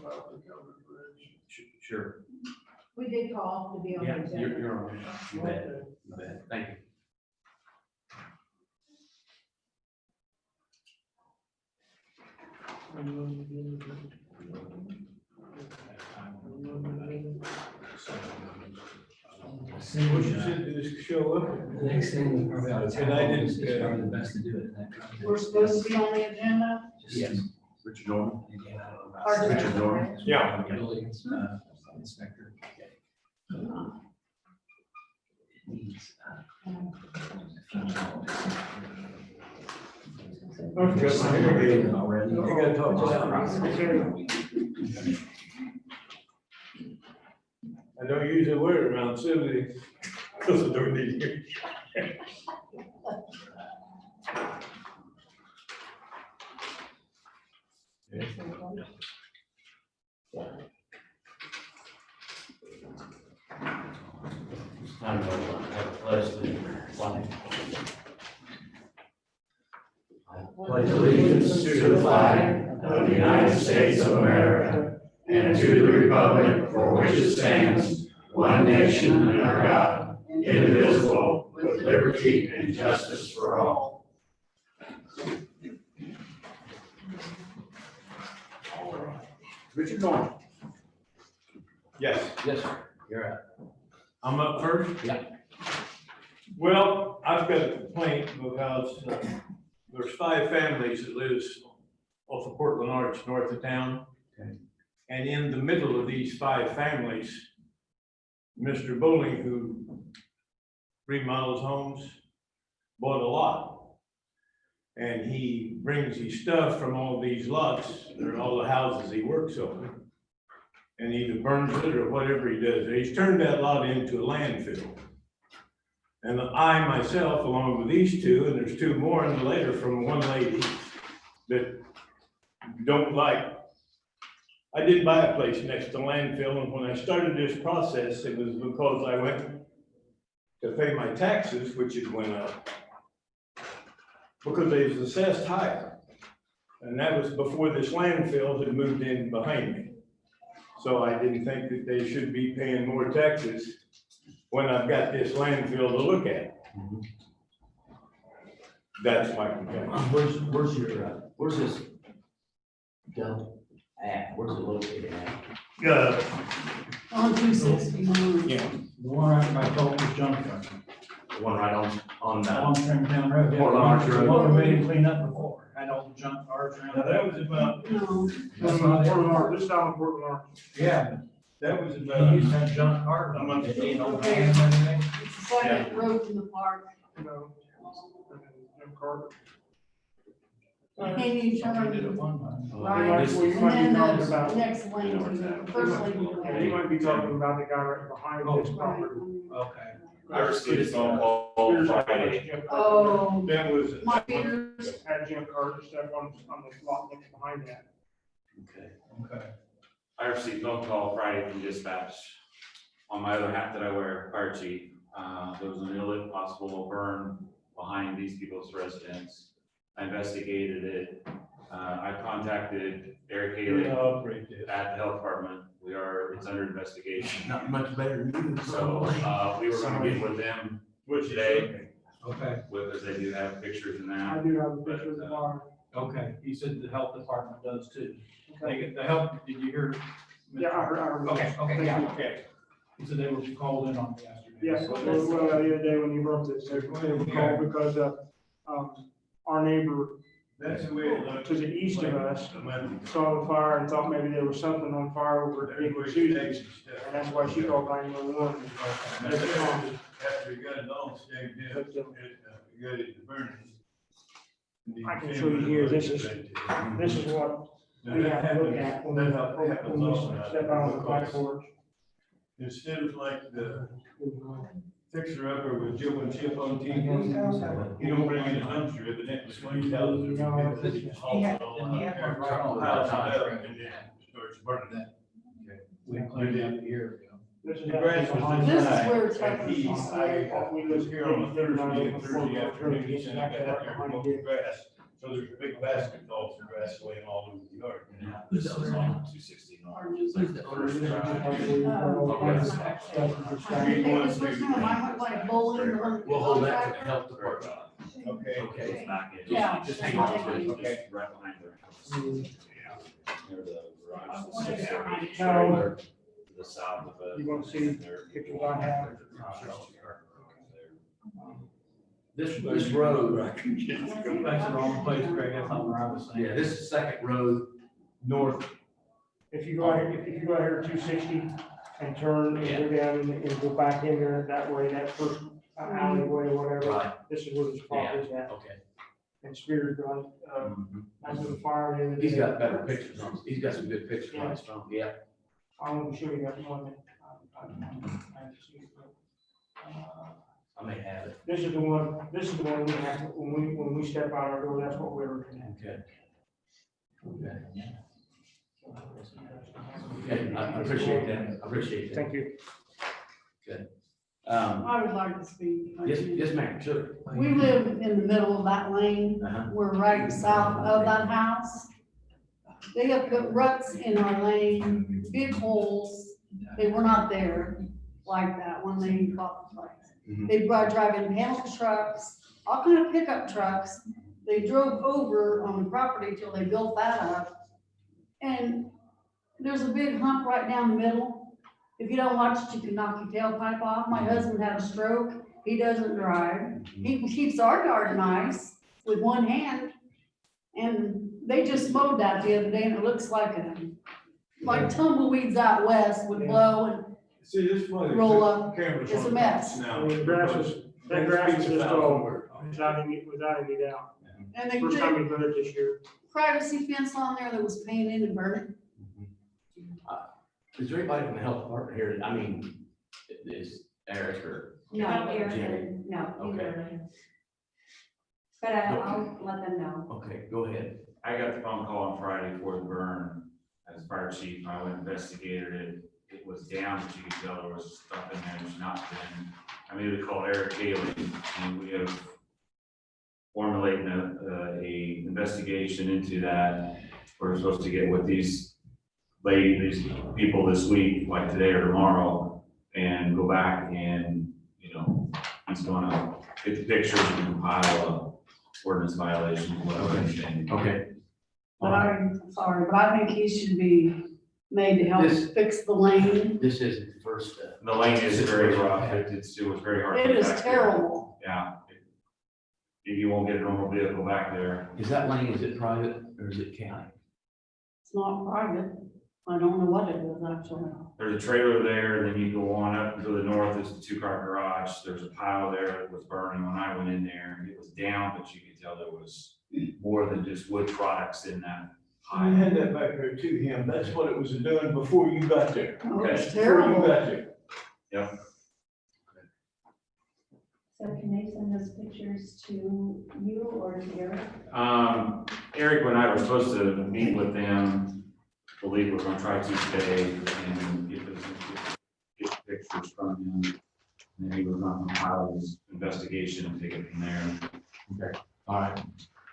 talk about the covered bridge? Sure. We did call to be on the Yeah, agenda. you're on. You bet. You bet. Thank you. Well, she said to just show up. The next thing we probably ought to And tackle I didn't, is it's probably the best to do it in that context. We're supposed to be on the agenda? Yes. Richard Norman. Pardon me? Richard Norman. Yeah. Building inspector. It needs, Okay. already. You gotta talk about it. I don't use the word around civilly, because I don't need to. I know, I pledge the flag. I pledge allegiance to the flag of the United States of America and to the republic for which it stands, one nation under God, indivisible, with liberty and justice for all. Richard Norman. Yes, Yes, sir. You're up. I'm up first? Yeah. Well, I've got a complaint because there's 5 families that lives off of Portland Arch, north of town. Okay. And in the middle of these 5 families, Mr. Bowling, who remodels homes, bought a lot. And he brings his stuff from all these lots, or all the houses he works on, and either burns it or whatever he does. He's turned that lot into a landfill. And I myself, along with these 2, and there's 2 more in the letter from one lady that don't like. I did buy a place next to landfill, and when I started this process, it was because I went to pay my taxes, which had went up, because they was assessed higher. And that was before this landfill had moved in behind me. So I didn't think that they should be paying more taxes when I've got this landfill to look at. That's my complaint. Where's this dump at? Where's it located at? On 261. Yeah, The one right by Colton's junkyard, The one right on on Trimtown Road. Yeah, Portland Arch Road. The one we didn't clean up before, had all the junk cars around. now that was about, No, That's not it. this time in Portland Arch. Yeah, That was they about, used to have junk cars on it, they old man and everything. it's the second road from the park. And then you turn I did it one time. right, This- Well, you and might be then talking the about, next lane, the first lane. you yeah, you go. might be talking about the guy right behind this Right. property. Okay. I received a phone call Here's Friday. junk cars. Oh, that was. my Peters, Had junk cars and stuff on the lot next behind that. Okay. Okay. I received a phone call Friday from dispatch on my other hat that I wear, fire chief. There was an illicit possible burn behind these people's residence. I investigated it. I contacted Eric Haley at the health department. It's under investigation. Not much better news. So, we were gonna get with them today, Okay, because they do have pictures and I that. do have a picture of the bar. okay, he said the health department does too. Okay. They get the help, did you hear? Yeah, I heard. Okay, okay, yeah. Okay. He said they were called in on it yesterday. Yes, So well, that's- the other day when you brought this, they were called because, our neighbor That's the way it looked. to the east of us A month saw the fire and thought maybe there was something on fire over at Big ago. Susie's. And that's why she called 911. After he got it all staked in, it got it burning. I can show you here, this is what Now, we that have to look happens, at when that we happens often. step out on the back porch. Instead of like the fixer upper with Joe and Chip on TV, you don't bring in a dumpster, evidently, when you tell them. He had one right on the And then starts burning. We cleaned it up a year ago. This is The grass was behind This is high, where it's and he, happening. we was here on a Thursday afternoon, he said, I got out there to mow the grass. So there's a big basketball grass laying all over the yard. Yeah, this is on 260 north. It's like the first drive. This was him, I went like bowling. We'll hold that for the health department. Okay. Okay. It's back in. Yeah. Just hang on to it, Okay. just right behind their house. Near the garage, I the wanted to 630 find trailer to the south of it. You wanna see And there- pictures I have? there's a garage, there's two car garage there. This road, That's the wrong place, Greg, that's not where I was saying. yeah, this is Second Road north. If you go out, if you go out here 260 and turn and go down and go back in there that way, that first alleyway or whatever, Right. this is where the spot is at. Okay. And Spears gone, after the fire. the other He's day. got better pictures on, he's got some good pictures on his phone, yeah. I want to show you that one that, I have to see it, but, I may have it. this is the one we have, when we step out our door, that's what we're looking at. Okay. Okay. Okay, I appreciate that, I appreciate that. Thank you. I would like to speak. Yes, ma'am, sure. We live in the middle of that lane. Uh-huh. We're right south of that house. They have put ruts in our lane, big holes. They were not there like that when they bought the place. Mhm. They brought driving panel trucks, all kind of pickup trucks. They drove over on the property till they built that up. And there's a big hump right down the middle. If you don't watch it, you can knock your tailpipe off. My husband had a stroke. He doesn't drive. He keeps our yard nice with one hand. And they just mowed that the other day and it looks like tumbleweeds out west would blow and See, this one. roll up. Cameras It's a on mess. now. I mean, the grass is, that grass is just all without any doubt. And they First put time we put it this year. privacy fence on there that was painted and burned. Is there anybody from the health department here? I mean, is Eric or? No, Jerry? Aaron, no, Okay. either. But I'll let them know. Okay, go ahead. I got the phone call on Friday for the burn as fire chief. I went and investigated it. It was down, but you could tell there was stuff in there that's not been. I mean, we called Eric Haley and we have formulating a investigation into that. We're supposed to get with these people this week, like today or tomorrow, and go back and, he's gonna get the pictures and compile a ordinance violation, whatever. And Okay. But I think he should be made to help This- fix the lane. This isn't the first, the lane is very rough. It was very hard. to It get is back there. terrible. Yeah. You won't get a normal vehicle back there. is that lane, is it private or is it county? It's not private. I don't know what it is actually. There's a trailer there, then you go on up to the north, is the two-car garage. There's a pile there that was burning when I went in there. It was down, but you could tell there was more than just wood products in that I pile. had that back there to him. That's what it was doing before you got there. Oh, it's Before you terrible. got there. So can they send those pictures to you or to Eric? Eric and I were supposed to meet with them. I believe we're gonna try to today and get pictures from him. And then he was gonna compile his investigation and take it from there. All right.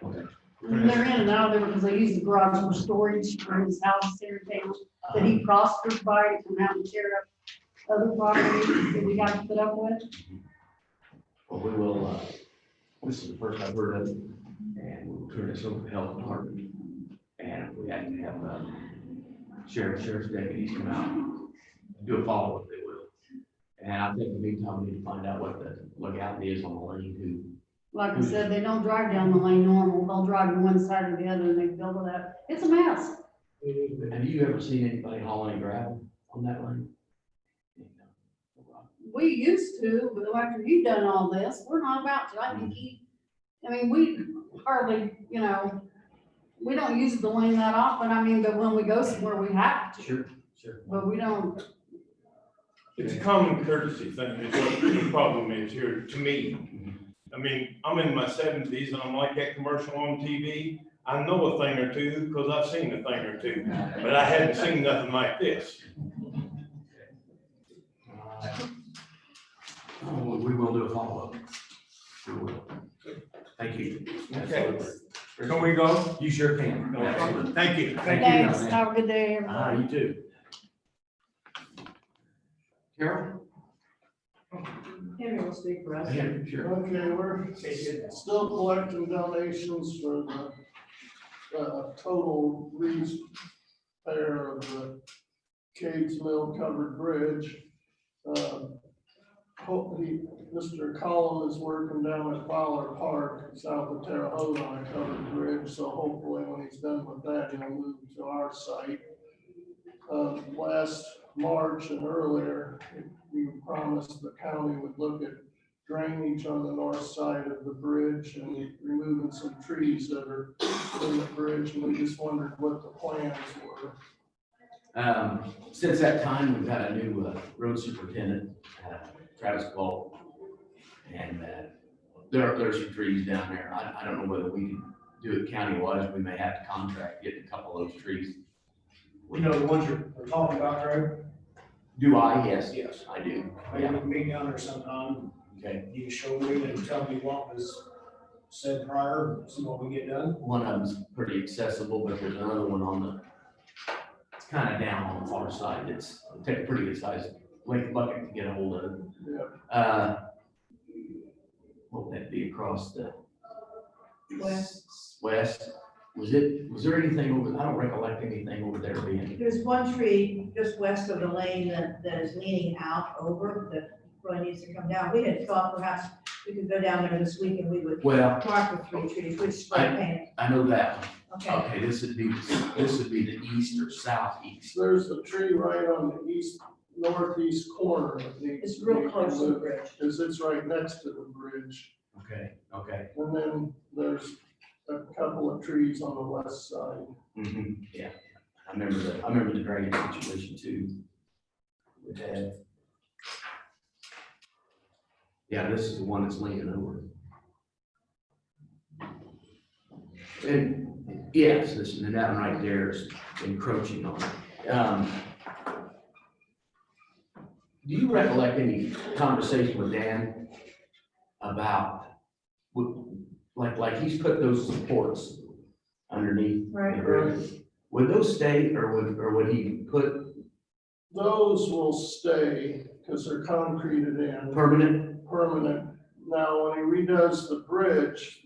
Okay. And they're in and out of there because they use the garage for storage for his house and everything that he prospered by to come out and tear up other property that we got to put up with. Well, we will, this is the first I've heard of it, and we'll turn this over to the health department. And if we have to have, sheriff's deputies come out and do a follow-up, they will. And I think in the meantime, we need to find out what the legality is on the lane, Like I said, they don't drive down the lane normal. They'll drive on one side or the other and they build it up. It's a mess. have you ever seen anybody hauling gravel on that lane? We used to, but after you've done all this, we're not about to. I think we hardly, we don't use the lane that often. But when we go somewhere, we have to. Sure. But we don't. It's a common courtesy thing. It's what the problem is here to me. I'm in my 70s and I'm like that commercial on TV. I know a thing or two because I've seen a thing or two, but I hadn't seen nothing like this. We will do a follow-up. We will. Thank you. Okay. Can we go? You sure can. Okay, thank you. Thank you. Thanks, man. have a good day, Ah, everybody. you too. Carol? Henry will speak for us. Yeah, sure. Okay, we're still collecting donations for the total repair of the Cades Mill covered bridge. Mr. Collin is working down at Fowler Park, south of Terre Haute on a covered bridge, so hopefully when he's done with that, he'll move to our site. Last March and earlier, we promised the county would look at drainage on the north side of the bridge and removing some trees that are in the bridge, and we just wondered what the plans were. Since that time, we've got a new road superintendent, Travis Ball. And there are some trees down there. I don't know whether we can do it county-wise. We may have to contract getting a couple of those trees. We know the ones you're talking about, right? Do I? Yes. Yes. I do. Maybe Yeah. we can meet down there sometime. Okay. You can show me and tell me what was said prior, see what we get done. One of them's pretty accessible, but there's another one on the, it's kind of down on the far side. It'll take a pretty good size length bucket to get a hold of it. Yeah. What would that be across the? West. West. Was there anything over, I don't recollect anything over there being, There's one tree just west of the lane that is leaning out over that really needs to come down. We had thought perhaps we could go down there this week and we would well, mark the 3 trees, which spray paint. I know that one. Okay, Okay, this would be the east or southeast. There's a tree right on the northeast corner that needs it's to real be close to the removed, bridge. because it's right next to the bridge. Okay, okay. And then there's a couple of trees on the west side. Yeah, I remember the drainage situation too. With that. Yeah, this is the one that's leaning over. And yes, listen, and that one right there is encroaching on it. Do you recollect any conversation with Dan about, like he's put those supports underneath the Right. bridge? Would those stay or would he put Those will stay because they're concreted in, permanent? permanent. Now, when he redoes the bridge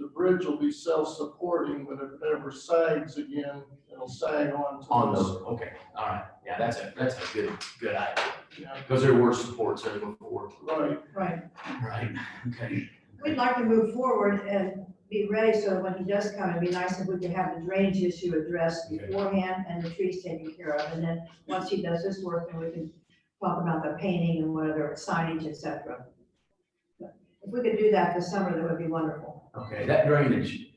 will be self-supporting, but if it ever sags again, it'll sag onto On those. those, okay, all right, yeah, that's a good idea, Yeah, because there were supports there before, right. Right. right, okay. We'd like to move forward and be ready so that when he does come, it'd be nice if we could have the drainage issue addressed Okay. beforehand and the trees taken care of. And then, once he does his work, then we can talk about the painting and whether signage, et cetera. If we could do that this summer, that would be wonderful. Okay, that drainage,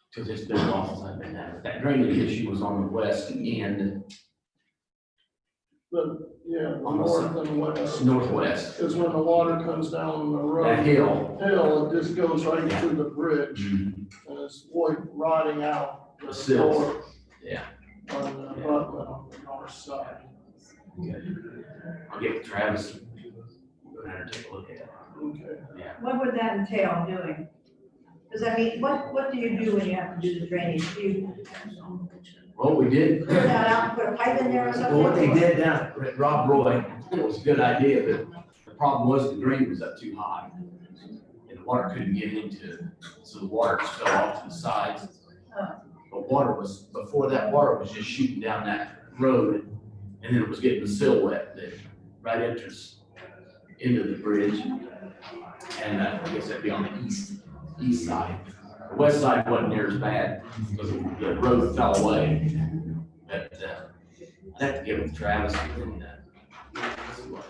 because it's been a while since I've been there, that drainage issue was on the west end, The On the north and west. northwest, Because when the water comes down the road. that hill. Hill, it just goes right Yeah. to the bridge, Mhm. and it's rotting out. The sills. floor Yeah. On the north side. Okay. I'll get with Travis, go down there and take a look at it, Okay. yeah. What would that entail doing? Does that mean, what do you do when you have to do the drainage? Do you Well, we did. clear that out and put a pipe in there or something? Well, what they did down at Rob Roy, it was a good idea, but the problem was the grade was up too high. And the water couldn't get into it, so the water just fell off to the sides. But before that water was just shooting down that road, and then it was getting the silhouette that right entrance into the bridge. And I guess that'd be on the east side. The west side wasn't near as bad, because the road fell away. But, I'd have to get with Travis and, see what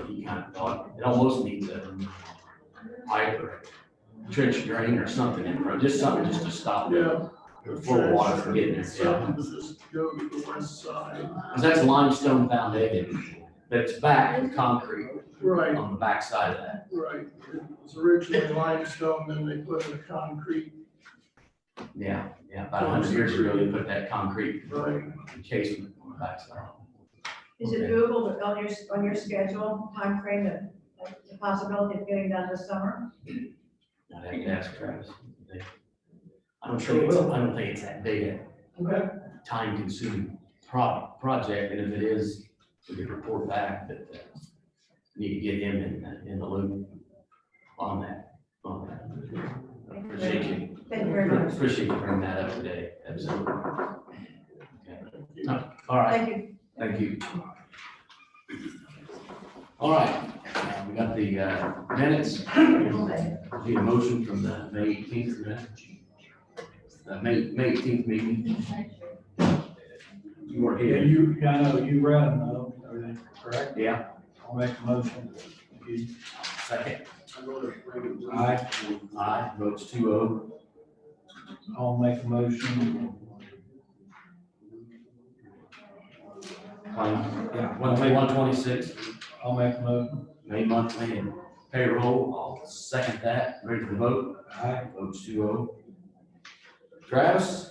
he kind of thought. It almost needs a pipe or trench drain or something in front, just something just to stop Yeah. the flow of water from getting there. Something to just go to the west side. Because that's limestone foundation, but it's back with concrete Right, on the back side of that. right. It was originally limestone, then they put in the concrete, Yeah, about 100 years ago, they put that concrete right. encasement on the back side. Is it doable to- on your schedule, timeframe, the possibility of getting done this summer? I'd have to ask Travis. I don't think it's that big Okay. a time consuming project, and if it is, we could report back that we need to get him in the loop on that. Appreciate you. Thank you very much. Appreciate you bringing that up today, absolutely. Okay. All right, Thank you. thank you. All right, we got the minutes, the motion from the May 18th minutes. May 18th meeting. You were Yeah, here. I know, you read them, though, everything, correct? Yeah. I'll make a motion. You- Second. Aye. Aye, votes 2-0. I'll make a motion. Yeah. 126, I'll make a motion. May monthly and payroll, I'll second that, ready for the vote, Aye. votes 2-0. Travis?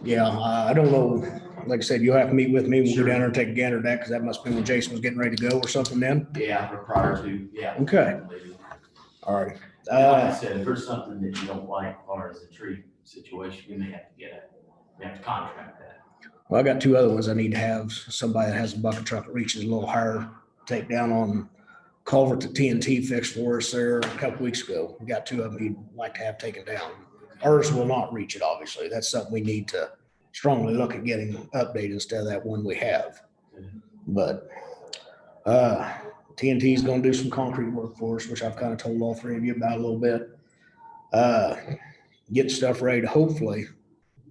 Yeah, I don't know, like I said, you'll have to meet with me, we'll go down there and take a gander at that, because that must be when Jason was getting ready to go or something then. Yeah, or prior to, yeah. Okay. All right. Like I said, if there's something that you don't like, as far as the tree situation, you may have to you have to contract that. Well, I got two other ones I need to have, somebody that has a bucket truck that reaches a little higher, take down on culvert that TNT fixed for us there a couple weeks ago. We got two of them he'd like to have taken down. Ours will not reach it, obviously. That's something we need to strongly look at getting updated instead of that one we have. But TNT is gonna do some concrete work for us, which I've kind of told all three of you about a little bit. Get stuff ready to hopefully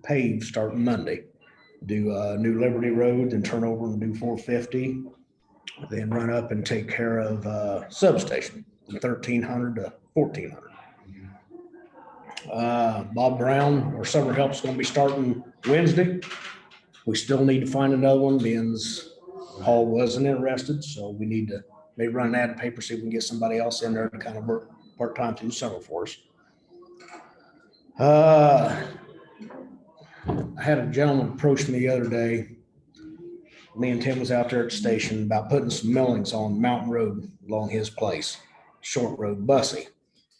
pave starting Monday. Do New Liberty Road, then turn over and do 450. Then run up and take care of substation, from 1300 to 1400. Bob Brown, our summer help's gonna be starting Wednesday. We still need to find another one, being Paul wasn't interested, so we need to maybe run an ad in the paper, see if we can get somebody else in there to kind of work part-time through the summer for us. I had a gentleman approach me the other day. Me and Tim was out there at the station about putting some millings on Mountain Road along his place. Short Road, Bussy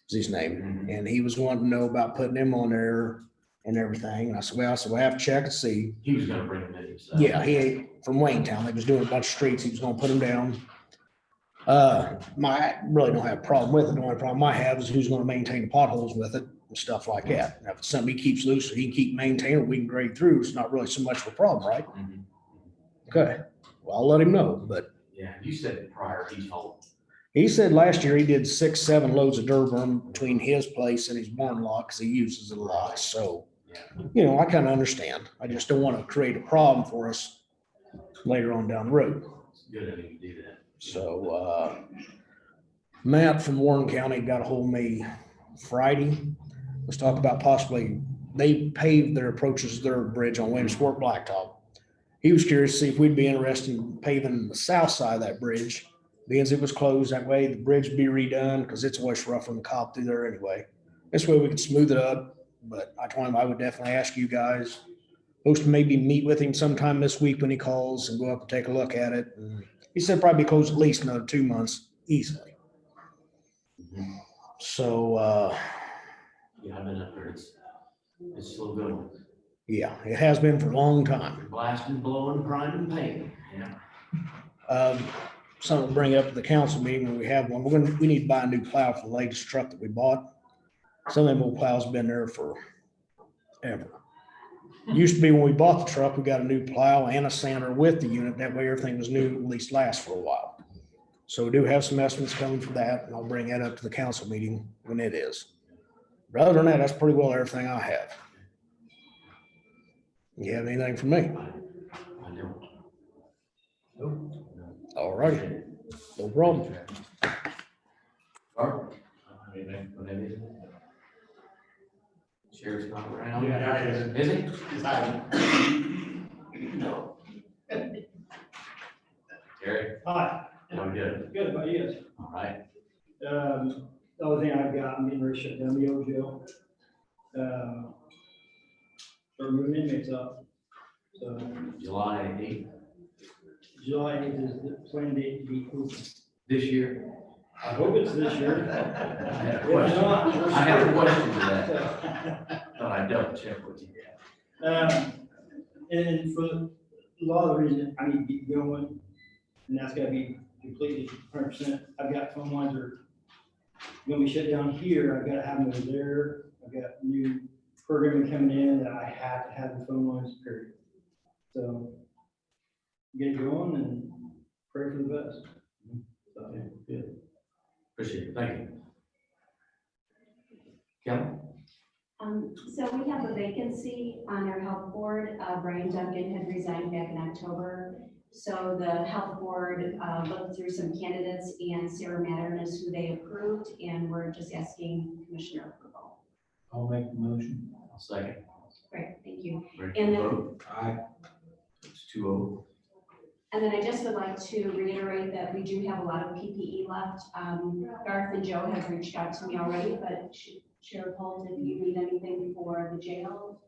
is his name. And he was wanting to know about putting them on there and everything. And I said, we'll have to check and see. He was gonna bring them in himself. Yeah, he ain't from Wayne Town. They was doing a bunch of streets. He was gonna put them down. I really don't have a problem with it. The only problem I have is who's gonna maintain the potholes with it and stuff like that. Now, if it's something he keeps loose, so he can keep maintaining, we can grade through. It's not really so much of a problem, right? Mhm. Okay, well, I'll let him know, but Yeah, you said prior, he's home. he said last year he did 6-7 loads of dirt burn between his place and his barn lot because he uses it a lot. So, Yeah. I kind of understand. I just don't want to create a problem for us later on down the road. It's good of him to do that. So, Matt from Warren County got a hold of me Friday. Let's talk about possibly, they paved their approaches, their bridge on Williamsport Blacktop. He was curious to see if we'd be interested in paving the south side of that bridge, being as it was closed. That way the bridge would be redone because it's always rough on the cop through there anyway. This way we could smooth it up. But I told him I would definitely ask you guys, supposed to maybe meet with him sometime this week when he calls and go up and take a look at it. And he said probably close at least another 2 months easily. Mhm. So, Yeah, I've been up there. It's still going. yeah, it has been for a long time. Blasting, blowing, grinding, painting. Yeah. Something to bring up at the council meeting when we have one. We need to buy a new plow for the latest truck that we bought. Some of them old plows have been there for ever. Used to be when we bought the truck, we got a new plow and a sander with the unit. That way everything was new, at least last for a while. So we do have some estimates coming for that, and I'll bring that up to the council meeting when it is. But other than that, that's pretty well everything I have. You have anything for me? I know. All right, no problem. Art? Whatever. Sheriff's not around? Yeah, he is. Is he? No. Terry, Hi, how we doing? good, about you? All right. The only thing I've got, I'm getting ready to shut down the old jail. Start moving inmates up. So, July 8th. July is the plan date to be open. This year, I hope it's this year. I had a If question. not, we're I have a screwed. question to that. Thought I'd double check with you. And for a lot of the reason I need to get going, and that's gotta be completely 100%. I've got phone lines are gonna be shut down here. I've gotta have them over there. I've got new programming coming in that I have to have the phone lines period. So get it going and pray for the best. So, Okay, good. Appreciate it. Thank you. Kelly? So we have a vacancy on our health board. Brian Duncan had resigned back in October. So the health board looked through some candidates, and Sarah Mattern is who they approved, and we're just asking commissioner approval. I'll make the motion. I'll second. Great, thank you. Ready And for then- the vote? Aye. It's 2-0. And then I just would like to reiterate that we do have a lot of PPE left. Garth and Joe have reached out to me already, but Sheriff Holt, if you need anything for the jail,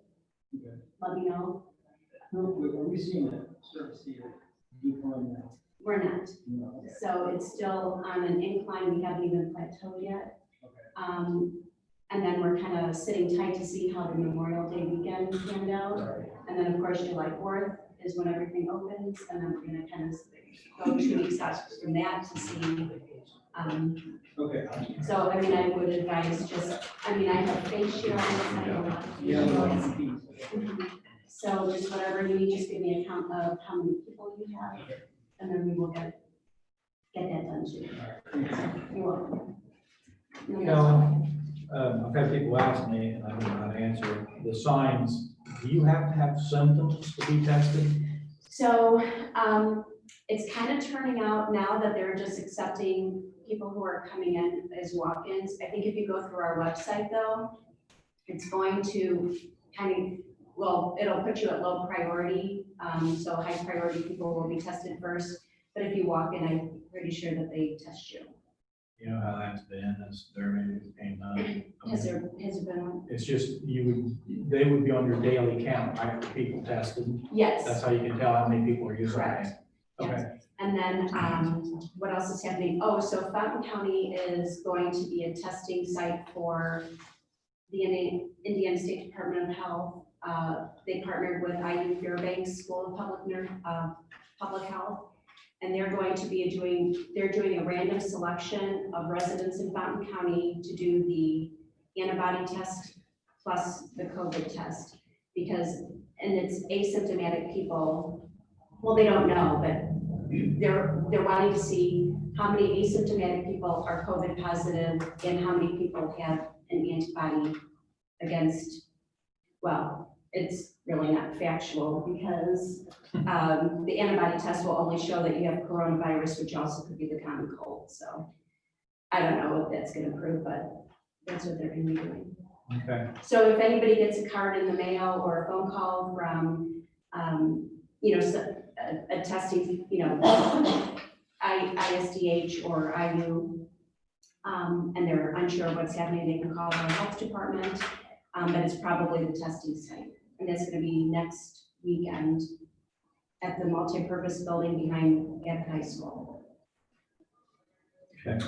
Okay. let me know. Real quick, are we seeing it, start to see it decline now? We're not. No. So it's still on an incline. We haven't even plateaued yet. Okay. And then we're kind of sitting tight to see how the Memorial Day weekend panned out. And then, of course, July 4th is when everything opens, and then we're gonna kind of go 2 weeks out from that to see. Okay. So, I mean, I would advise I have face shields. So just whatever you need, just give me a count of how many people you have, and then we will get that done too. You're welcome. I've had people ask me, and I don't know how to answer, the signs, do you have to have symptoms to be tested? So, it's kind of turning out now that they're just accepting people who are coming in as walk-ins. I think if you go through our website though, it's going to it'll put you at low priority. So high priority people will be tested first, but if you walk in, I'm pretty sure that they test you. You know how that's been, that's their maybe. Has there been one? It's just, they would be on your daily count, right, for people tested. Yes. That's how you can tell how many people are using it. Correct. Okay. Yes. And then, what else is happening? Oh, so Fountain County is going to be a testing site for the Indiana State Department of Health. They partnered with IU Fairbanks School of Public Health. And they're doing a random selection of residents in Fountain County to do the antibody test plus the COVID test. And it's asymptomatic people. Well, they don't know, but they're wanting to see how many asymptomatic people are COVID positive and how many people have an antibody against, well, it's really not factual because the antibody test will only show that you have coronavirus, which also could be the common cold. So I don't know what that's going to prove, but that's what they're going to be doing. Okay. So if anybody gets a card in the mail or a phone call from, a testing, ISDH or IU, and they're unsure what's happening, they can call our health department, but it's probably the testing site. And that's gonna be next weekend at the multipurpose building behind Gap High School. Okay.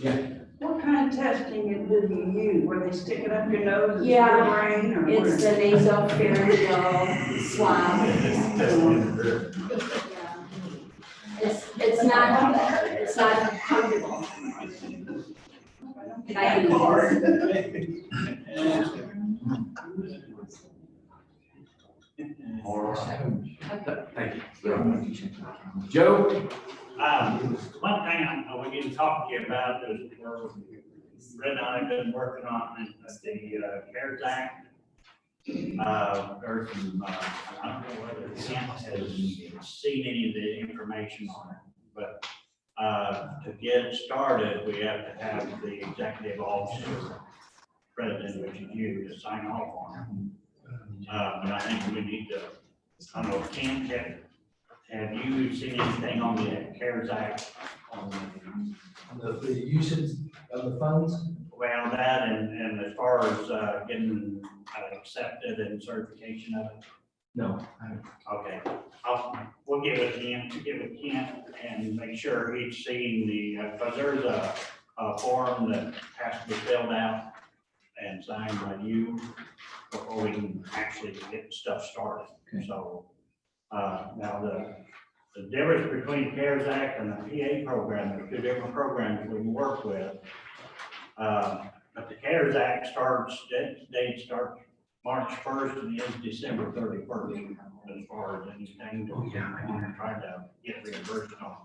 Yeah. What kind of testing do you use? Where they stick it up your nose and Yeah, your brain or It's what? the nasopharyngeal swab. It's not comfortable. All right. Thank you. Joe? One thing we need to talk to you about is Red and I have been working on the CARES Act. There's some, I don't know whether the council has seen any of the information on it, but to get started, we have to have the executive officer president, which is you, to sign off on it. But I think we need to, I don't know, Ken, have you seen anything on the CARES Act? On the usage of the funds? Well, that and as far as getting accepted and certification of it. No. Okay, we'll get with Kent and make he's seen because there's a form that has to be filled out and signed by you before we can actually get stuff started. So, now the difference between CARES Act and the PA program, there's two different programs we can work with. But the CARES Act date starts March 1st and ends December 31st, as far as anything that we can try to get reimbursed on.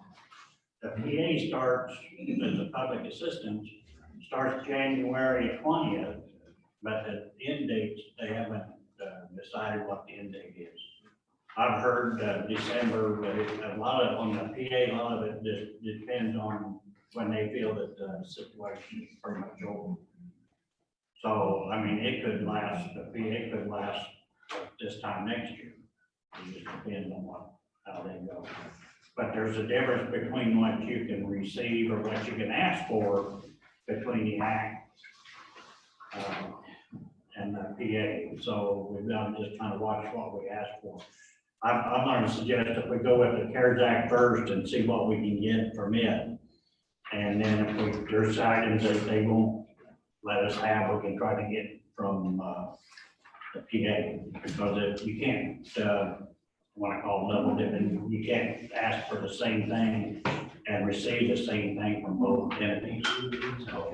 The PA starts, as a public assistance, starts January 20th, but the end dates, they haven't decided what the end date is. I've heard December, but a lot of, on the PA, a lot of it just depends on when they feel that the situation is pretty much over. So, I mean, it could last, the PA could last this time next year. It just depends on how they go. But there's a difference between what you can receive or what you can ask for between the act and the PA. So we've got to just kind of watch what we ask for. I'm going to suggest that we go with the CARES Act first and see what we can get from it. And then if there's items that they won't let us have, we can try to get from the PA. Because if you can't, what I call double dipping, you can't ask for the same thing and receive the same thing from both entities. So,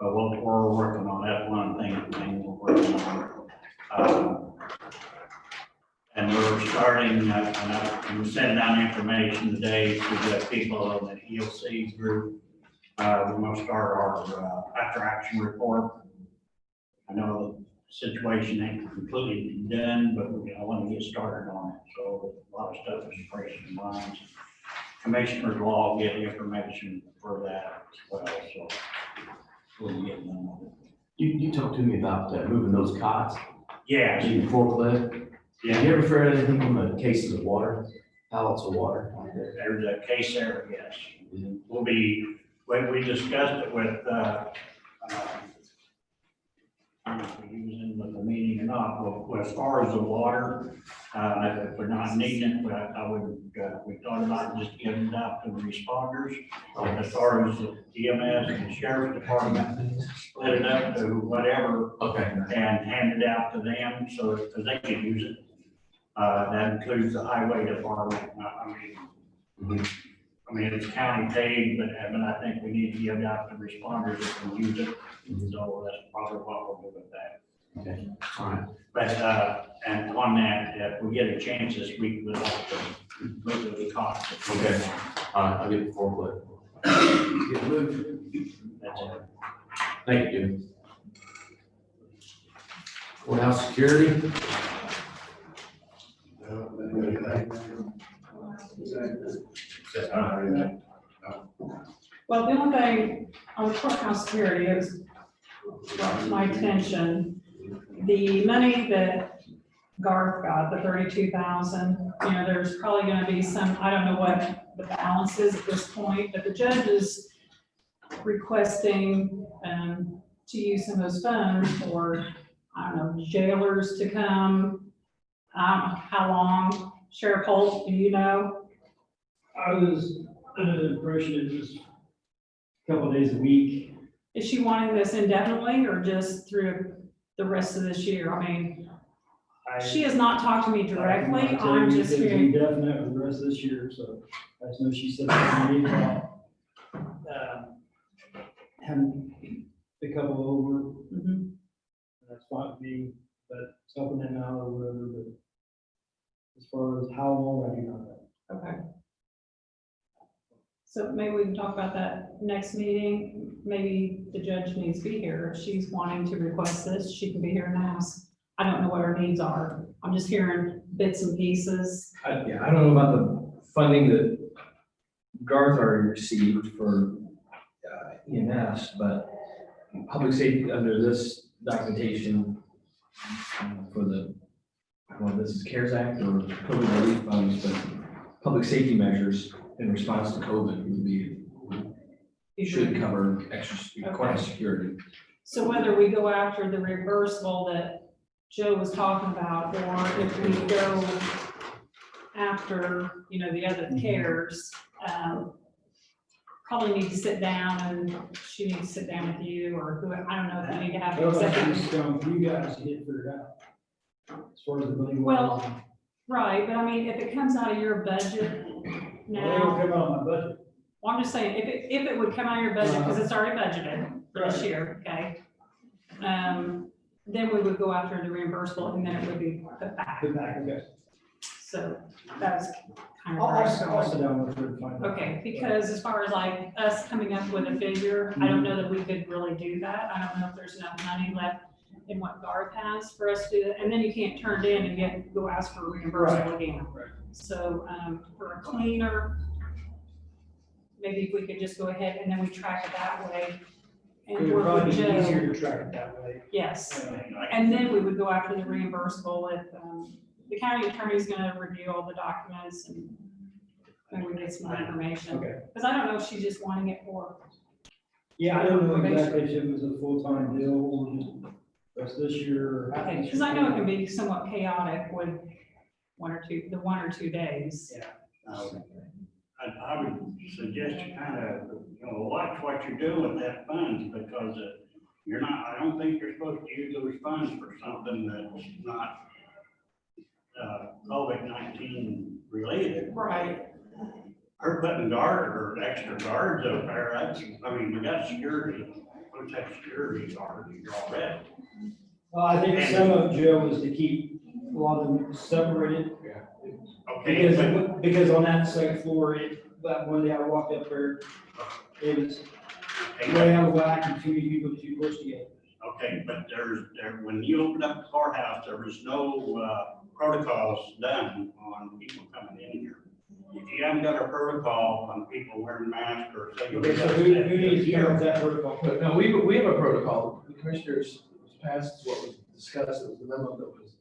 but what we're working on, that's one thing we're working on. And we're starting, we're sending out information today to the people on the EOC group. We're going to start our after action report. I know the situation ain't completely done, but I want to get started on it. So a lot of stuff is fresh in minds. Commissioners will all get information for that as well. So we'll get them on it. You talked to me about moving those cots. Yeah. In the forklift. Yeah. Have you ever heard anything from the cases of water, pallets of water? There's a case there, yes. We'll be, when we discussed it with, I don't know if we use it with the meeting or not, but as far as the water, if we're not needing it, I would, we thought about just giving it out to the responders. As far as the EMS and the sheriff's department, split it up to whatever. Okay. And hand it out to them so that they can use it. That includes the highway department. I mean, it's county paid, but I think we need to give it out to responders that can use it. So that's probably what we'll do with that. Okay, all right. But, and on that, if we get a chance this week, we'll have to move the cost. Okay. I'll get the forklift. Get moved. That's it. Thank you. Courthouse security. Well, the only thing on the courthouse security is brought to my attention, the money that Garth got, the 32,000, you know, there's probably gonna be some, I don't know what the balance is at this point, but the judge is requesting to use some of those funds for, I don't know, jailers to come. How long? Sheriff Holt, do you know? I was under the impression it was a couple of days a week. Is she wanting this indefinitely or just through the rest of this year? I mean, she has not talked to me directly. I'm just hearing. Indefinite for the rest of this year, so I just know she said that to me about having a couple over. That's fine with me, but it's helping them out or whatever, but as far as how long, I do not know. Okay. So maybe we can talk about that next meeting. Maybe the judge needs to be here. If she's wanting to request this, she can be here and ask. I don't know what her needs are. I'm just hearing bits and pieces. Yeah, I don't know about the funding that Garth already received for EMS, but public safety under this documentation for the, well, this is CARES Act or COVID relief funds, but public safety measures in response to COVID would be, should cover extra courthouse security. So whether we go after the reimbursable that Joe was talking about, or if we go after, you know, the other cares, probably need to sit down and she needs to sit down with you, or who, I don't know if we need to have an Well, that's executive. just down for you guys to get figured out. As far as the money. Well, right, but I mean, if it comes out of your budget Well, they don't now, come out of my budget. well, I'm just saying, if it would come out of your budget, because it's already budgeted for this year, okay? Then we would go after the reimbursable and then it would be put back. Put back, okay. So that's kind of. I'll, where I'm I'll going. sit down with her and find out. Okay, because as far as like us coming up with a figure, I don't know that we could really do that. I don't know if there's enough money left in what Garth has for us to do that. And then you can't turn it in and yet go ask for reimbursement again. Right. So, for a cleaner, maybe if we could just go ahead and then we track it that way. It And would work probably with be easier Joe. to track it that way. Yes, Uh, and then we would go after the reimbursable if, the county attorney's gonna review all the documents and we get some more information. Okay. Because I don't know if she's just wanting it for, Yeah, I don't know exactly if it was a full-time deal or just rest this year or. half this because I know it year. can be somewhat chaotic with one or two days. I would suggest you kind of, you know, watch what you're doing with that funds, because you're not, I don't think you're supposed to use those funds for something that's not COVID-19 related. Right. Her putting guard or extra guards up there, that's, I mean, we got security, what's that security guard already? Well, I think some of Joe is to keep a lot of them separated. Okay, but Because on that second floor, that one day I walked up there, it was way out of whack and too many people too close together. okay, but when you opened up the courthouse, there was no protocols done on people coming in here. If you haven't got a protocol on people wearing masks or saying. Okay, so who needs to know that protocol? But no, we have a protocol. The commissioners passed what was discussed, it was the memo that was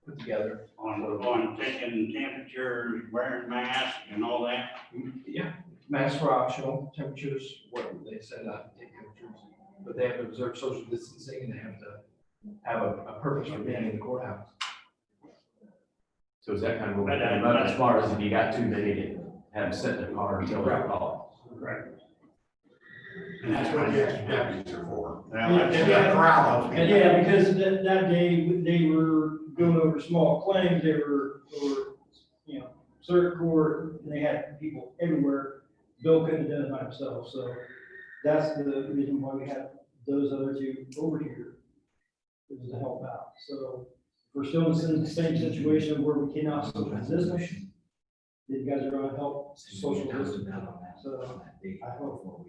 put together. On taking temperatures, wearing masks and all that. Yeah, masks were optional, temperatures, what they said not to take temperatures, but they have to observe social distancing and they have to have a purpose for being in the courthouse. So is that kind of what we're talking about as far as if you got too many to have them sit in the car until they're called? Right. And that's what the extra deputies are for. Now, They got to corral those people. Yeah, because that day, they were going over small claims, they were, you know, circuit court, and they had people everywhere. Bill couldn't have done it by himself, so that's the reason why we have those other two over here, is to help out. So we're still in the same situation where we cannot social distance. These guys are gonna help social distance. So I hope.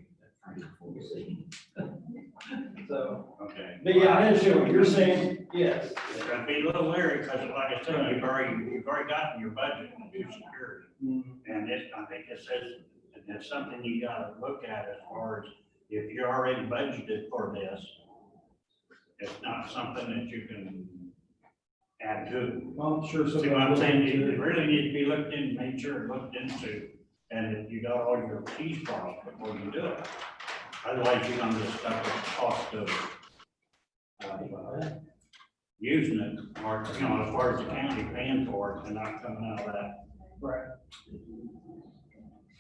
So, okay. but yeah, I understand what you're saying, yes. It's gonna be a little leery, because like I said, you've already got in your budget to do security. And I think it says, it's something you gotta look at as far as, if you're already budgeted for this, it's not something that you can add to. I'm sure See somebody. what I'm will saying, do it it. really needs to be looked in, made sure looked into, and if you got all your T's crossed before you do it. Otherwise, you're gonna get stuck with the cost of using it, or, you know, as far as the county paying for it and not coming out of that. Right.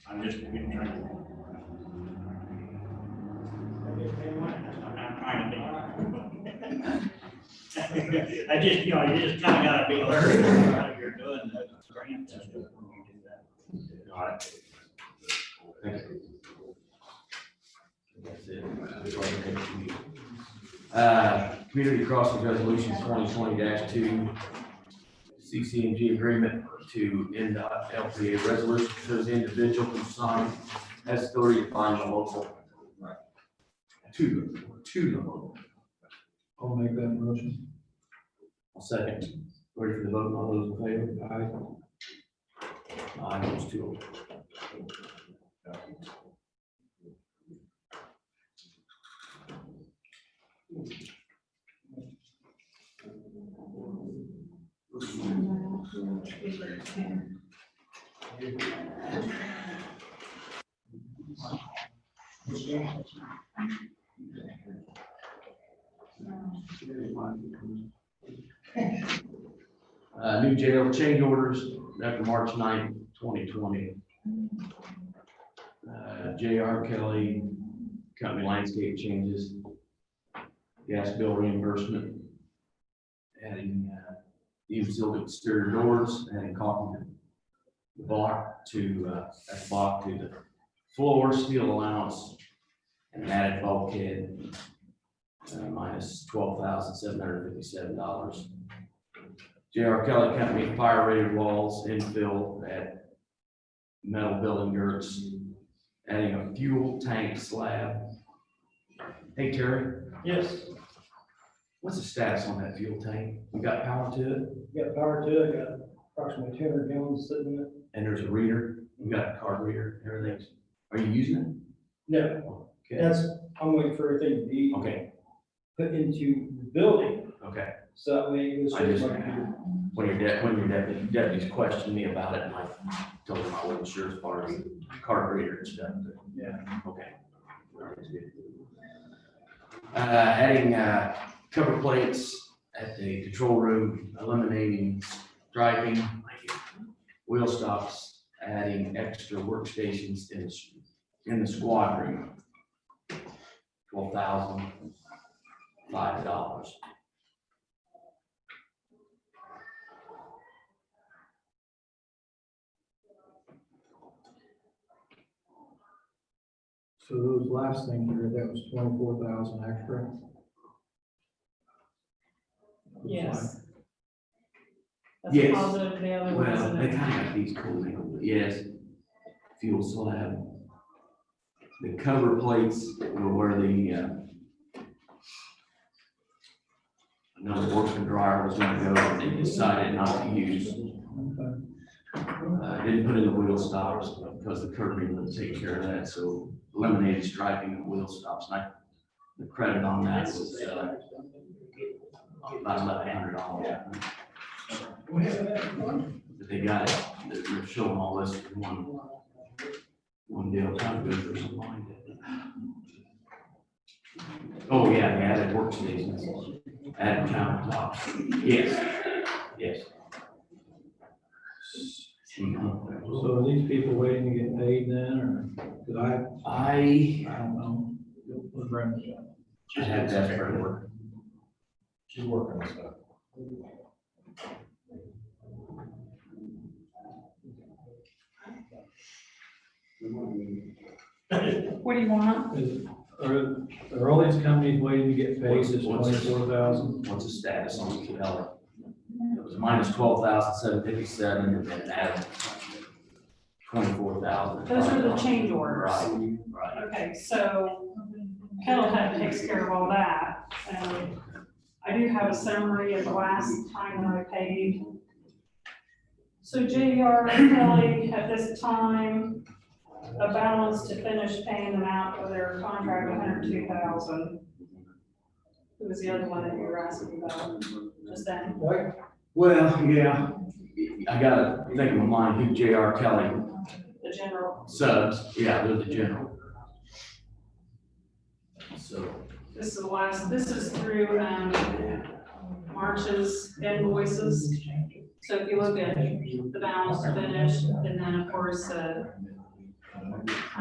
I'm just getting trying to. I'm trying to be. I just, you know, you just kinda gotta be alert when you're doing the grant system when you do that. All right. Thank you. That's it. Community Crossing Resolution 2020-2, CCNG agreement to NDOT LPA resolution says individual can sign has authority to bind the local. Right. To the local. I'll make that motion. I'll second. Ready for the vote? All those in favor? Aye. Aye, those two. New jail change orders after March 9th, 2020. J.R. Kelly Company landscape changes, gas bill reimbursement, adding even sealed exterior doors, adding caulking the block to the floor, steel allowance, and an added bulkhead, minus $12,757. J.R. Kelly Company fire rated walls infill at metal building girts, adding a fuel tank slab. Hey Terry, Yes, what's the status on that fuel tank? We got power to it, got power to it, got approximately 200 gallons sitting in it. and there's a reader, we got a card reader, everything's, are you using it? No, Okay, I'm waiting for everything to be okay, put into the building, okay. so that way it goes I straight just, to my computer. when your deputies questioned me about it, and I told them I wasn't sure as far as the card reader and stuff, but Yeah. okay. Adding cover plates at the control room, eliminating striping, wheel stops, adding extra workstations in the squad room. $12,005. So those last things you read, that was 24,000 extra? Yes. That's Yes. positive, the other ones. Well, they kind of got these cool things, yes. Fuel slab. The cover plates were where the, another working dryer was gonna go, and they decided not to use. Didn't put in the wheel stops because the curbing would take care of that, so eliminated striping and wheel stops. And the credit on that was, about $1,100. But they got it, they're showing all this in one deal, kind of good for something like that. Oh, yeah, they added workstations, added countertops, yes, yes. So are these people waiting to get paid then, or, cause I don't know. What Brenda said. I had that for work. She's working on stuff. What do you want? Are all these companies waiting to get paid this What's- 24,000? What's the status on Kelly? It was minus 12,757 and then added 24,000. Those are the change orders. Right, right. Okay, so Kettlehead takes care of all that. I do have a summary of the last time that I paid. So J.R. Kelly at this time, a balance to finish paying them out of their contract, $102,000. Who was the other one that you were asking about just then? Well, yeah, I gotta think in my mind who J.R. Kelly The general. subs, yeah, they're the general. So, This is the last, this is through, March's invoices. So if you look at the balance to finish, and then of course, I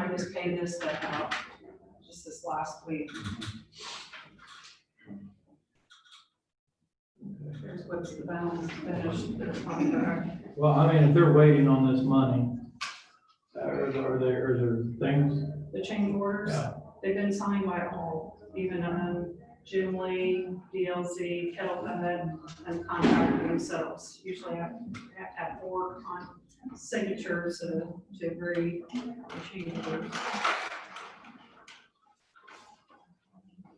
just paid this stuff out just this last week. Here's what's the balance to finish the contract. Well, I mean, if they're waiting on this money, are there things? The change orders, Yeah. they've been signed by all, even, Jubilee, DLC, Kettlehead, and contractor themselves. Usually have to have 4 signatures to agree on change orders.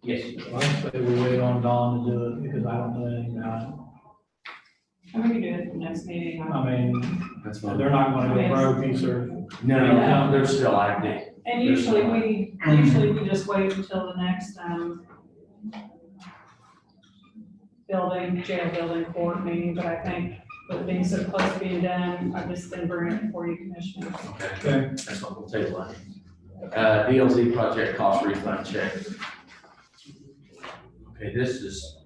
yes. I say we wait on Dawn to do it because I don't know anything about And we can do it at the next meeting. it. I mean, That's fine. they're not gonna go broke, he's or. No, they're still active. And usually we just wait until the next, jail building court meeting, but I think with being so close to being done, I just didn't bring it before you, Commissioner. Okay, that's what we'll take one. DLZ project cost refund check. Okay, this is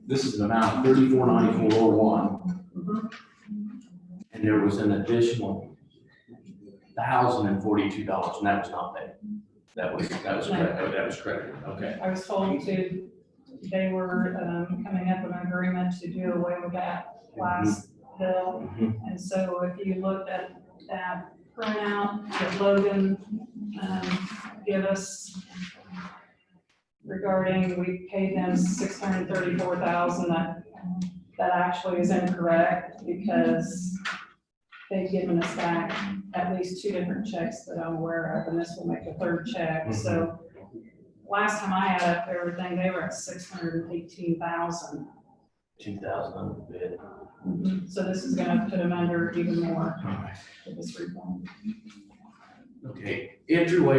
this is an amount of $34.9401. And there was an additional $1,042, and that was not paid. That was correct, oh, that was correct, okay. I was told they were, coming up with an agreement to do away with that last bill. And so if you looked at that printout that Logan, give us regarding, we paid them $634,000, that actually is incorrect because they've given us back at least 2 different checks that I'm aware of, and this will make a 3rd check. So last time I added up everything, they were at $618,000. 2,000 under bid. So this is gonna put them under even more with this reform. Okay, entryway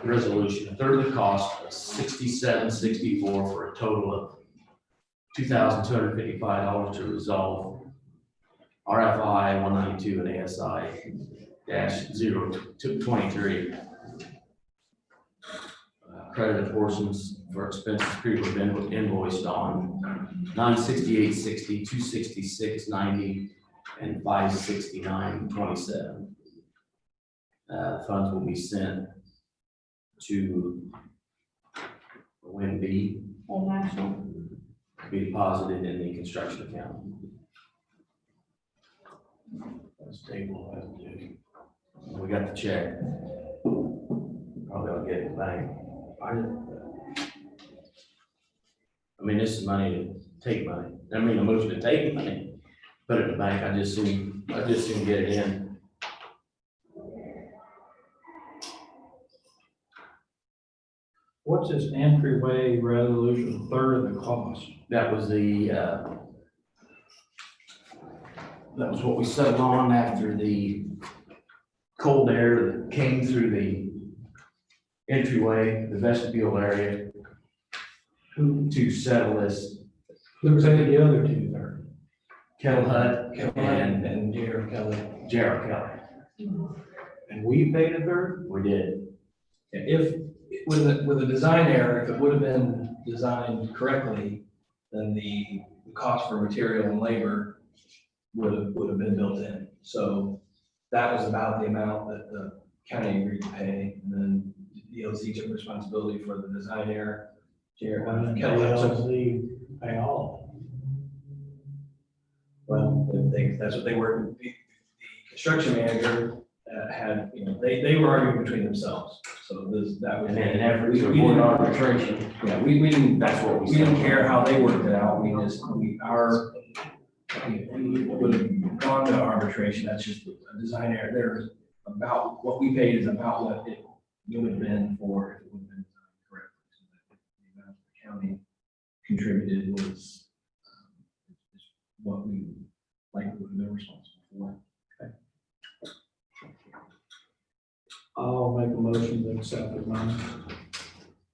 resolution, a third of the cost of $67.64 for a total of $2,255 to resolve RFI 192 and ASI -023. Credited portions for expenses previously invoiced on 968.60, 266.90, and 569.27. Funds will be sent to WINB, Old National. be deposited in the construction account. That's table, we got the check. Probably I'll get it back. I mean, this is money to take money. I mean, a motion to take money, put it in the bank. I just soon get it in. What's this entryway resolution, third of the cost? That was the, that was what we settled on after the cold air that came through the entryway, the vestibule area, to settle this. Who was the other 2/3? Kettle Hut And Jared Kelly. Gerald Kelly. And we paid a third? We did. If, with a design error, if it would have been designed correctly, then the cost for material and labor would have been built in. So that was about the amount that the county agreed to pay, and then DLC took responsibility for the design error. Jared Kelly took. Pay all. Well, that's what they were, the construction manager had, they were arguing between themselves, so that was. And then an effort to we didn't- avoid arbitration. Yeah, we didn't, That's what we didn't care how they worked it out, we would have gone to arbitration, that's just a design error. There's about, what we paid is about what it would have been for if it would have been designed correctly. So that the amount the county contributed was what we likely would have been responsible for. I'll make a motion to accept the money.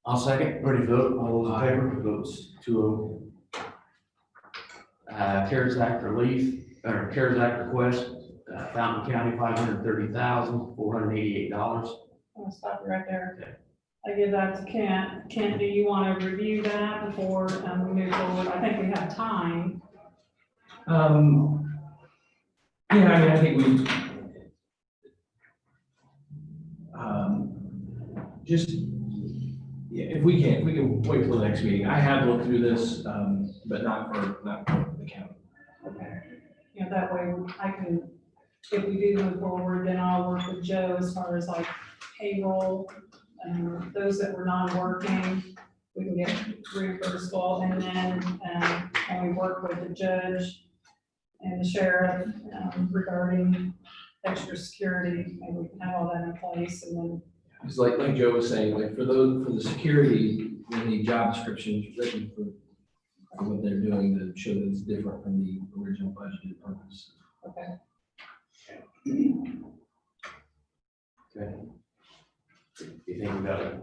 I'll second. Ready to vote? All those in favor? Votes 2-0. CARES Act relief, or CARES Act request, Fountain County, $530,488. I'll stop you right there. I give that to Kent. Kent, do you want to review that before we move forward? I think we have time. Yeah, I mean, I think we, just, yeah, if we can wait till the next meeting. I have looked through this, but not for the county. Okay. That way I can, if we do move forward, then I'll work with Joe as far as like payroll, those that were non-working, we can get reimbursable, and then, when we work with the judge and the sheriff, regarding extra security, maybe we can have all that in place, and then. It's like Joe was saying, like for the security, we need job descriptions written for what they're doing to show that it's different from the original budgeted purpose. Okay. Okay. You think we got a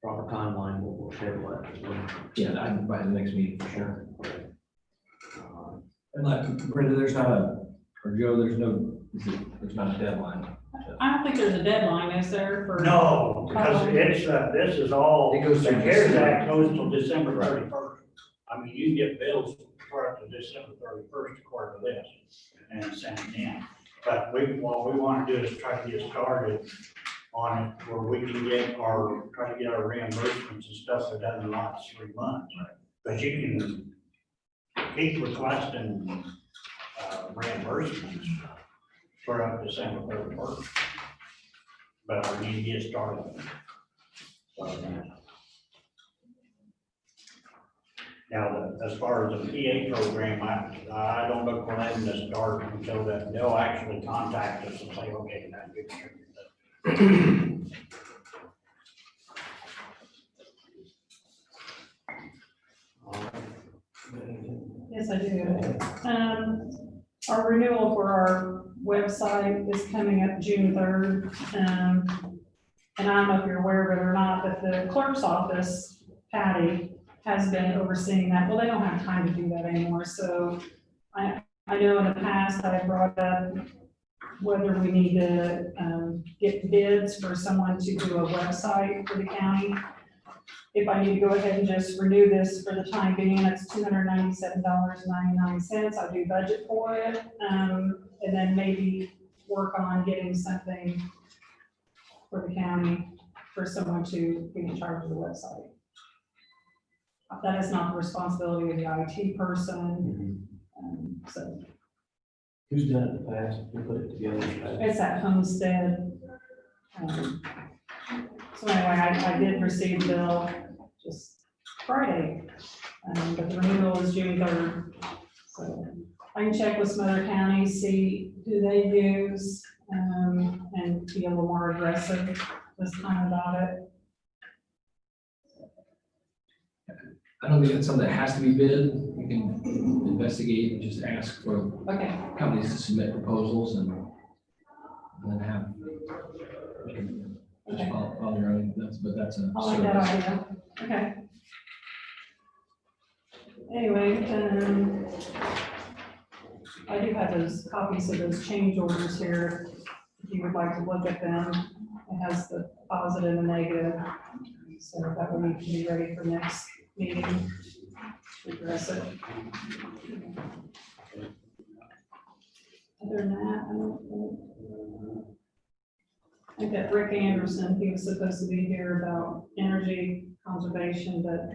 proper timeline, we'll table that. Yeah, by the next meeting for sure. And like Brenda, there's not or Joe, there's not a deadline. I don't think there's a deadline, is there, for? No, because it's, this is all, It goes the through CARES December. Act goes till December 31st. I mean, you can get bills for up to December 31st according to this and send it in. But what we want to do is try to get started on it where we can get try to get our reimbursements and stuff that doesn't last 3 months. But you can keep requesting reimbursements for up to December 31st. But I need to get started. Now, as far as the PA program, I don't look for them to start until that they'll actually contact us and say, okay, that's good. Yes, I do. Our renewal for our website is coming up June 3rd. And I don't know if you're aware of it or not, but the clerk's office, Patty, has been overseeing that. Well, they don't have time to do that anymore. So I know in the past I brought up whether we need to get bids for someone to do a website for the county. If I need to go ahead and just renew this for the time being, it's $297.99. I do budget for it. And then maybe work on getting something for the county for someone to be in charge of the website. That is not the responsibility of the IT person. So Who's done it in the past? Who put it together? it's at Homestead. So anyway, I did receive the bill just Friday, but the renewal is June 3rd. So I can check with some other counties, see who they use, and be a little more aggressive this time about it. I don't think that's something that has to be bid. You can investigate and just ask for Okay, companies to submit proposals and then have, just follow your own, but that's a I like that service. idea. Okay. Anyway, I do have those copies of those change orders here. If you would like to look at them, it has the positive and negative. So that would need to be ready for next meeting to address it. Other than that, I don't know. I think that Rick Anderson, he was supposed to be here about energy conservation, but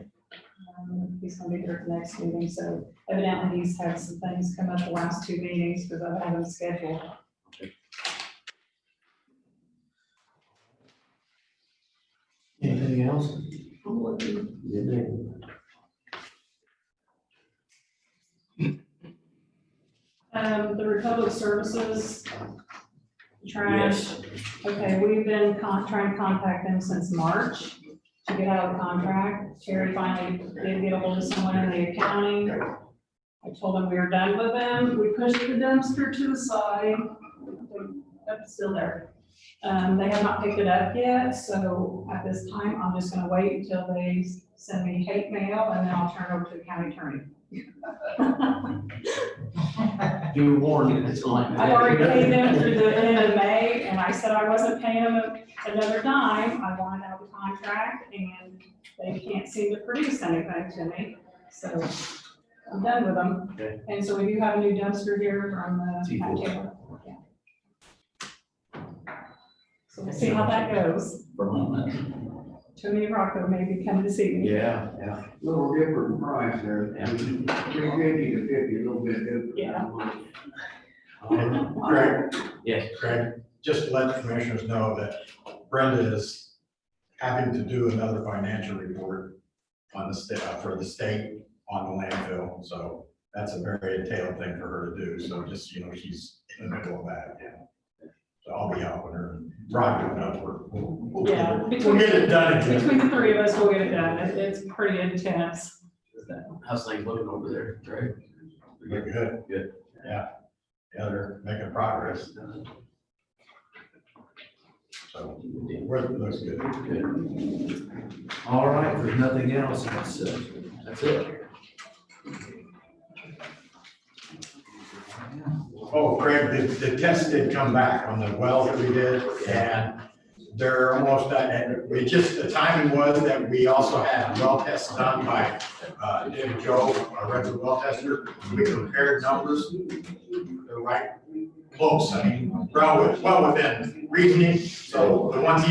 he's gonna be here at the next meeting, so evidently he's had some things come up the last 2 meetings, because I have them scheduled. Anything else? The Republic Services, trash, okay, we've been trying to contact them since March to get out of the contract. Terry finally did get a hold of someone in the accounting. I told them we were done with them. We pushed the dumpster to the side. That's still there. They have not picked it up yet, so at this time, I'm just gonna wait until they send me hate mail, and then I'll turn it over to the county attorney. You were warned it's like that. I already paid them through the end of May, and I said I wasn't paying them another dime. I wanted out of the contract, and they can't seem to produce anything to me, so I'm done with them. Okay. And so we do have a new dumpster here from Matt Taylor. Yeah. So we'll see how that goes. Tony Rocco may be coming to see me. Yeah. Little different price there, 350 to 50, a little bit different. Yeah. Craig, Yes. Craig, just to let the commissioners know that Brenda is having to do another financial report on the state, for the state on the landfill. So that's a very entailed thing for her to do. So just, she's in the middle of that. Yeah. So I'll be helping her. Rock it up. We'll get it done again. Between the three of us, we'll get it done. It's pretty intense. How's things looking over there, Trey? Looking good. Good. Yeah. Yeah, they're making progress. So, looks good. Good. All right, if there's nothing else, that's it. Oh, Craig, the test did come back on the wells that we did, and They're almost done, and we just, the timing was that we also had well tests done by, David Joe, our rental well tester. We compared numbers, they're right close, I mean, well within reasoning, so the ones he